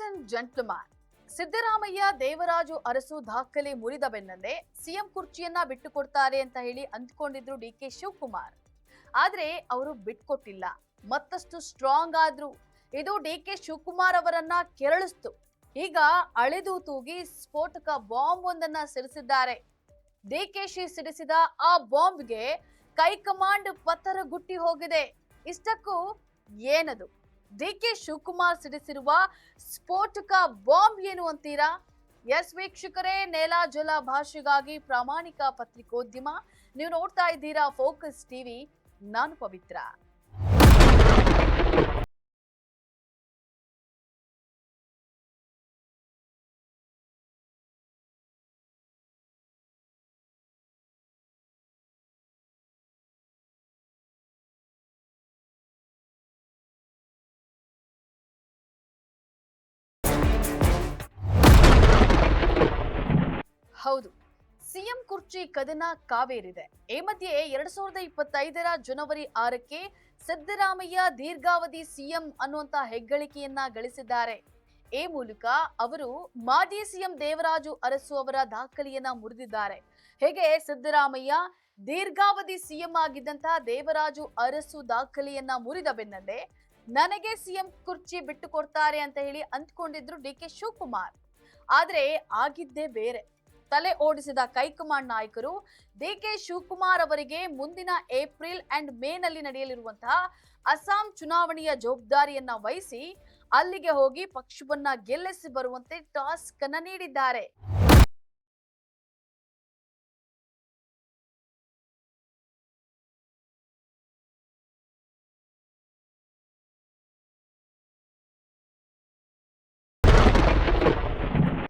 And gentleman, Siddaramaiah Devaraju Arasu ದಾಖಲೆ ಮುರಿದ ಬೆನ್ನಲ್ಲೇ ಸಿಎಂ ಕುರ್ಚಿಯನ್ನ ಬಿಟ್ಟುಕೊಡ್ತಾರೆ ಅಂತ ಹೇಳಿ ಅಂದ್ಕೊಂಡಿದ್ರು ಡಿಕೆ ಶಿವಕುಮಾರ್. ಆದ್ರೆ ಅವರು ಬಿಟ್ಕೊಟ್ಟಿಲ್ಲ, ಮತ್ತಷ್ಟು ಸ್ಟ್ರಾಂಗ್ ಆದ್ರು. ಇದು ಡಿಕೆ ಶಿವಕುಮಾರ್ ಅವರನ್ನ ಕೆರಳಿಸ್ತು. ಈಗ ಅಳೆದು ತೂಗಿ ಸ್ಫೋಟಕ ಬಾಂಬ್ ಒಂದನ್ನ ಸಿಡಿಸಿದ್ದಾರೆ. ಡಿಕೆಶಿ ಸಿಡಿಸಿದ ಆ ಬಾಂಬ್ಗೆ ಕೈಕಮಾಂಡ್ ಪತರಗುಟ್ಟಿ ಹೋಗಿದೆ. ಇಷ್ಟಕ್ಕೂ ಏನದು? ಡಿಕೆ ಶಿವಕುಮಾರ್ ಸಿಡಿಸಿರುವ ಸ್ಫೋಟಕ ಬಾಂಬ್ ಏನು ಅಂತೀರಾ? ಎಸ್ ವೀಕ್ಷಕರೇ, ನೆಲ ಜಲ ಭಾಷೆಗಾಗಿ ಪ್ರಾಮಾಣಿಕ ಪತ್ರಿಕೋದ್ಯಮ. ನೀವು ನೋಡ್ತಾ ಇದ್ದೀರಾ ಫೋಕಸ್ ಟಿವಿ. ನಾನು ಪವಿತ್ರ. ಹೌದು, ಸಿಎಂ ಕುರ್ಚಿ ಕದನ ಕಾವೇರಿದೆ. ಈ ಮಧ್ಯೆ 2025 ಜನವರಿ 6ಕ್ಕೆ ಸಿದ್ದರಾಮಯ್ಯ ದೀರ್ಘಾವಧಿ ಸಿಎಂ ಅನ್ನುವಂತ ಹೆಗ್ಗಳಿಕೆಯನ್ನ ಗಳಿಸಿದ್ದಾರೆ. ಈ ಮೂಲಕ ಅವರು ಮಾಜಿ ಸಿಎಂ ದೇವರಾಜು ಅರಸು ಅವರ ದಾಖಲೆಯನ್ನ ಮುರಿದಿದ್ದಾರೆ. ಹೇಗೆ ಸಿದ್ದರಾಮಯ್ಯ ದೀರ್ಘಾವಧಿ ಸಿಎಂ ಆಗಿದ್ದಂತಹ ದೇವರಾಜು ಅರಸು ದಾಖಲೆಯನ್ನ ಮುರಿದ ಬೆನ್ನಲ್ಲೇ ನನಗೆ ಸಿಎಂ ಕುರ್ಚಿ ಬಿಟ್ಟು ಕೊಡ್ತಾರೆ ಅಂತ ಹೇಳಿ ಅಂದ್ಕೊಂಡಿದ್ರು ಡಿಕೆ ಶಿವಕುಮಾರ್. ಆದ್ರೆ ಆಗಿದ್ದೇ ಬೇರೆ. ತಲೆ ಓಡಿಸಿದ ಕೈಕಮಾಂಡ್ ನಾಯಕರು ಡಿಕೆ ಶಿವಕುಮಾರ್ ಅವರಿಗೆ ಮುಂದಿನ ಏಪ್ರಿಲ್ ಅಂಡ್ ಮೇ ನಲ್ಲಿ ನಡೆಯಲಿರುವಂತಹ ಅಸ್ಸಾಂ ಚುನಾವಣೆಯ ಜವಾಬ್ದಾರಿಯನ್ನ ವಹಿಸಿ ಅಲ್ಲಿಗೆ ಹೋಗಿ ಪಕ್ಷವನ್ನ ಗೆಲ್ಲಿಸಿ ಬರುವಂತೆ ಟಾಸ್ಕ್ ಅನ್ನ ನೀಡಿದ್ದಾರೆ.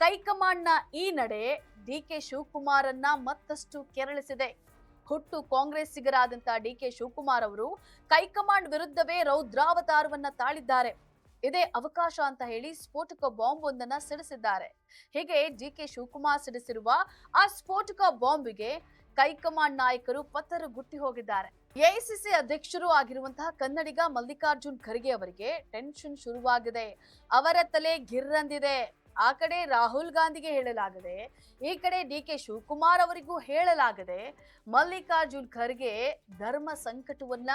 ಹೈಕಮಾಂಡ್ನ ಈ ನಡೆ ಡಿಕೆ ಶಿವಕುಮಾರ್ ಅನ್ನ ಮತ್ತಷ್ಟು ಕೆರಳಿಸಿದೆ. ಹುಟ್ಟು ಕಾಂಗ್ರೆಸ್ಸಿಗರಾದಂತಹ ಡಿಕೆ ಶಿವಕುಮಾರ್ ಅವರು ಹೈಕಮಾಂಡ್ ವಿರುದ್ಧವೇ ರೌದ್ರಾವತಾರವನ್ನ ತಾಳಿದ್ದಾರೆ. ಇದೇ ಅವಕಾಶ ಅಂತ ಹೇಳಿ ಸ್ಫೋಟಕ ಬಾಂಬ್ ಒಂದನ್ನ ಸಿಡಿಸಿದ್ದಾರೆ. ಹೀಗೆ ಡಿಕೆ ಶಿವಕುಮಾರ್ ಸಿಡಿಸಿರುವ ಆ ಸ್ಫೋಟಕ ಬಾಂಬ್ಗೆ ಹೈಕಮಾಂಡ್ ನಾಯಕರು ಪತರಗುಟ್ಟಿ ಹೋಗಿದ್ದಾರೆ. ಎಐಸಿಸಿ ಅಧ್ಯಕ್ಷರು ಆಗಿರುವಂತಹ ಕನ್ನಡಿಗ ಮಲ್ಲಿಕಾರ್ಜುನ್ ಖರ್ಗೆ ಅವರಿಗೆ ಟೆನ್ಷನ್ ಶುರುವಾಗಿದೆ. ಅವರ ತಲೆ ಗಿರ್ರಂದಿದೆ. ಆ ಕಡೆ ರಾಹುಲ್ ಗಾಂಧಿಗೆ ಹೇಳಲಾಗದೆ, ಈ ಕಡೆ ಡಿಕೆ ಶಿವಕುಮಾರ್ ಅವರಿಗೂ ಹೇಳಲಾಗದೆ ಮಲ್ಲಿಕಾರ್ಜುನ್ ಖರ್ಗೆ ಧರ್ಮ ಸಂಕಟವನ್ನ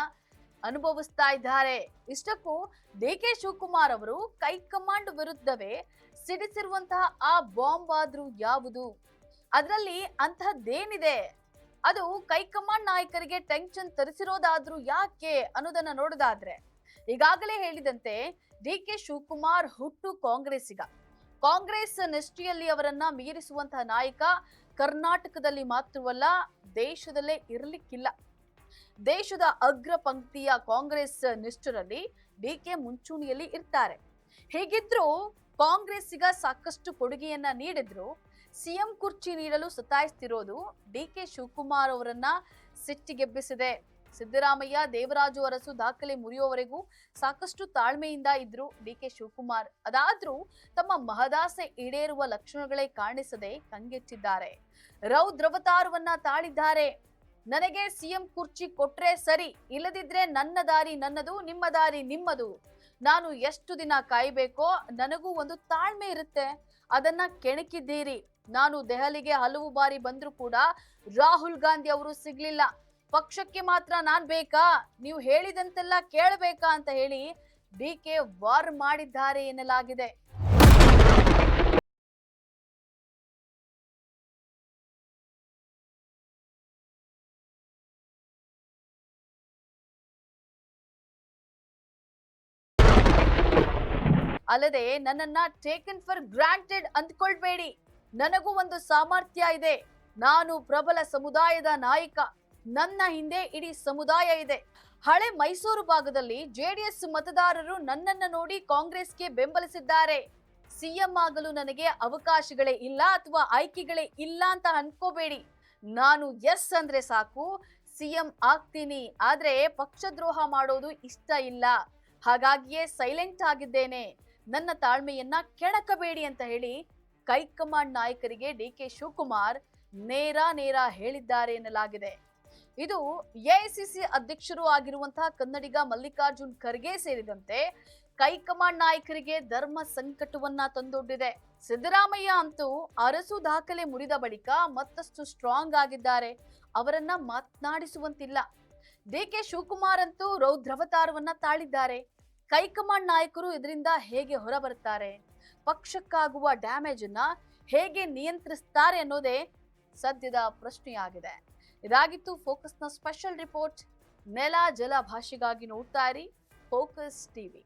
ಅನುಭವಿಸ್ತಾ ಇದ್ದಾರೆ. ಇಷ್ಟಕ್ಕೂ ಡಿಕೆ ಶಿವಕುಮಾರ್ ಅವರು ಹೈಕಮಾಂಡ್ ವಿರುದ್ಧವೇ ಸಿಡಿಸಿರುವಂತಹ ಆ ಬಾಂಬ್ ಆದ್ರೂ ಯಾವುದು? ಅದರಲ್ಲಿ ಅಂತಹದ್ದೇನಿದೆ? ಅದು ಹೈಕಮಾಂಡ್ ನಾಯಕರಿಗೆ ಟೆನ್ಷನ್ ತರಿಸಿರೋದಾದ್ರೂ ಯಾಕೆ ಅನ್ನೋದನ್ನ ನೋಡೋದಾದ್ರೆ, ಈಗಾಗಲೇ ಹೇಳಿದಂತೆ ಡಿಕೆ ಶಿವಕುಮಾರ್ ಹುಟ್ಟು ಕಾಂಗ್ರೆಸ್ಸಿಗ. ಕಾಂಗ್ರೆಸ್ ನಿಷ್ಠೆಯಲ್ಲಿ ಅವರನ್ನ ಮೀರಿಸುವಂತಹ ನಾಯಕ ಕರ್ನಾಟಕದಲ್ಲಿ ಮಾತ್ರವಲ್ಲ, ದೇಶದಲ್ಲೇ ಇರಲಿಕ್ಕಿಲ್ಲ. ದೇಶದ ಅಗ್ರ ಪಂಕ್ತಿಯ ಕಾಂಗ್ರೆಸ್ ನಿಷ್ಠರಲ್ಲಿ ಡಿಕೆ ಮುಂಚೂಣಿಯಲ್ಲಿ ಇರ್ತಾರೆ. ಹೀಗಿದ್ರು ಕಾಂಗ್ರೆಸ್ಸಿಗ ಸಾಕಷ್ಟು ಕೊಡುಗೆಯನ್ನ ನೀಡಿದ್ರು ಸಿಎಂ ಕುರ್ಚಿ ನೀಡಲು ಸತಾಯಿಸ್ತಿರೋದು ಡಿಕೆ ಶಿವಕುಮಾರ್ ಅವರನ್ನ ಸಿಟ್ಟಿಗೆಬ್ಬಿಸಿದೆ. ಸಿದ್ದರಾಮಯ್ಯ ದೇವರಾಜು ಅರಸು ದಾಖಲೆ ಮುರಿಯುವವರೆಗೂ ಸಾಕಷ್ಟು ತಾಳ್ಮೆಯಿಂದ ಇದ್ರು ಡಿಕೆ ಶಿವಕುಮಾರ್. ಅದಾದ್ರೂ ತಮ್ಮ ಮಹದಾಸೆ ಈಡೇರುವ ಲಕ್ಷಣಗಳೇ ಕಾಣಿಸದೆ ಕಂಗೆಟ್ಟಿದ್ದಾರೆ. ರೌದ್ರವತಾರವನ್ನ ತಾಳಿದ್ದಾರೆ. ನನಗೆ ಸಿಎಂ ಕುರ್ಚಿ ಕೊಟ್ರೆ ಸರಿ, ಇಲ್ಲದಿದ್ರೆ ನನ್ನ ದಾರಿ ನನ್ನದು, ನಿಮ್ಮ ದಾರಿ ನಿಮ್ಮದು. ನಾನು ಎಷ್ಟು ದಿನ ಕಾಯ್ಬೇಕೋ ನನಗೂ ಒಂದು ತಾಳ್ಮೆ ಇರುತ್ತೆ. ಅದನ್ನ ಕೆಣಕಿದ್ದೀರಿ. ನಾನು ದೆಹಲಿಗೆ ಹಲವು ಬಾರಿ ಬಂದ್ರೂ ಕೂಡ ರಾಹುಲ್ ಗಾಂಧಿ ಅವರು ಸಿಗ್ಲಿಲ್ಲ. ಪಕ್ಷಕ್ಕೆ ಮಾತ್ರ ನಾನ್ ಬೇಕಾ? ನೀವು ಹೇಳಿದಂತೆಲ್ಲ ಕೇಳಬೇಕಾ ಅಂತ ಹೇಳಿ ಡಿಕೆ ವಾರ್ ಮಾಡಿದ್ದಾರೆ ಎನ್ನಲಾಗಿದೆ. ಅಲ್ಲದೆ ನನ್ನನ್ನ ಟೇಕನ್ ಫಾರ್ ಗ್ರಾಂಟೆಡ್ ಅಂದ್ಕೊಳ್ಬೇಡಿ. ನನಗೂ ಒಂದು ಸಾಮರ್ಥ್ಯ ಇದೆ. ನಾನು ಪ್ರಬಲ ಸಮುದಾಯದ ನಾಯಕ. ನನ್ನ ಹಿಂದೆ ಇಡೀ ಸಮುದಾಯ ಇದೆ. ಹಳೆ ಮೈಸೂರು ಭಾಗದಲ್ಲಿ ಜೆಡಿಎಸ್ ಮತದಾರರು ನನ್ನನ್ನು ನೋಡಿ ಕಾಂಗ್ರೆಸ್ಗೆ ಬೆಂಬಲಿಸಿದ್ದಾರೆ. ಸಿಎಂ ಆಗಲು ನನಗೆ ಅವಕಾಶಗಳೇ ಇಲ್ಲ ಅಥವಾ ಆಯ್ಕೆಗಳೇ ಇಲ್ಲ ಅಂತ ಅನ್ಕೋಬೇಡಿ. ನಾನು ಎಸ್ ಅಂದ್ರೆ ಸಾಕು, ಸಿಎಂ ಆಗ್ತೀನಿ. ಆದ್ರೆ ಪಕ್ಷದ್ರೋಹ ಮಾಡೋದು ಇಷ್ಟ ಇಲ್ಲ. ಹಾಗಾಗಿಯೇ ಸೈಲೆಂಟ್ ಆಗಿದ್ದೇನೆ. ನನ್ನ ತಾಳ್ಮೆಯನ್ನ ಕೆಣಕಬೇಡಿ ಅಂತ ಹೇಳಿ ಹೈಕಮಾಂಡ್ ನಾಯಕರಿಗೆ ಡಿಕೆ ಶಿವಕುಮಾರ್ ನೇರ ಹೇಳಿದ್ದಾರೆ ಎನ್ನಲಾಗಿದೆ. ಇದು ಎಐಸಿಸಿ ಅಧ್ಯಕ್ಷರು ಆಗಿರುವಂತಹ ಕನ್ನಡಿಗ ಮಲ್ಲಿಕಾರ್ಜುನ್ ಖರ್ಗೆ ಸೇರಿದಂತೆ ಹೈಕಮಾಂಡ್ ನಾಯಕರಿಗೆ ಧರ್ಮ ಸಂಕಟವನ್ನ ತಂದೊಡ್ಡಿದೆ. ಸಿದ್ದರಾಮಯ್ಯ ಅಂತೂ ಅರಸು ದಾಖಲೆ ಮುರಿದ ಬಳಿಕ ಮತ್ತಷ್ಟು ಸ್ಟ್ರಾಂಗ್ ಆಗಿದ್ದಾರೆ. ಅವರನ್ನ ಮಾತನಾಡಿಸುವಂತಿಲ್ಲ. ಡಿಕೆ ಶಿವಕುಮಾರ್ ಅಂತೂ ರೌದ್ರಾವತಾರವನ್ನ ತಾಳಿದ್ದಾರೆ. ಹೈಕಮಾಂಡ್ ನಾಯಕರು ಇದರಿಂದ ಹೇಗೆ ಹೊರಬರುತ್ತಾರೆ, ಪಕ್ಷಕ್ಕಾಗುವ ಡ್ಯಾಮೇಜ್ ಅನ್ನ ಹೇಗೆ ನಿಯಂತ್ರಿಸುತ್ತಾರೆ ಅನ್ನೋದೇ ಸದ್ಯದ ಪ್ರಶ್ನೆಯಾಗಿದೆ. ಇದಾಗಿತ್ತು ಫೋಕಸ್ನ ಸ್ಪೆಷಲ್ ರಿಪೋರ್ಟ್. ನೆಲ ಜಲ ಭಾಷೆಗಾಗಿ ನೋಡ್ತಾ ಇರಿ ಫೋಕಸ್ ಟಿವಿ.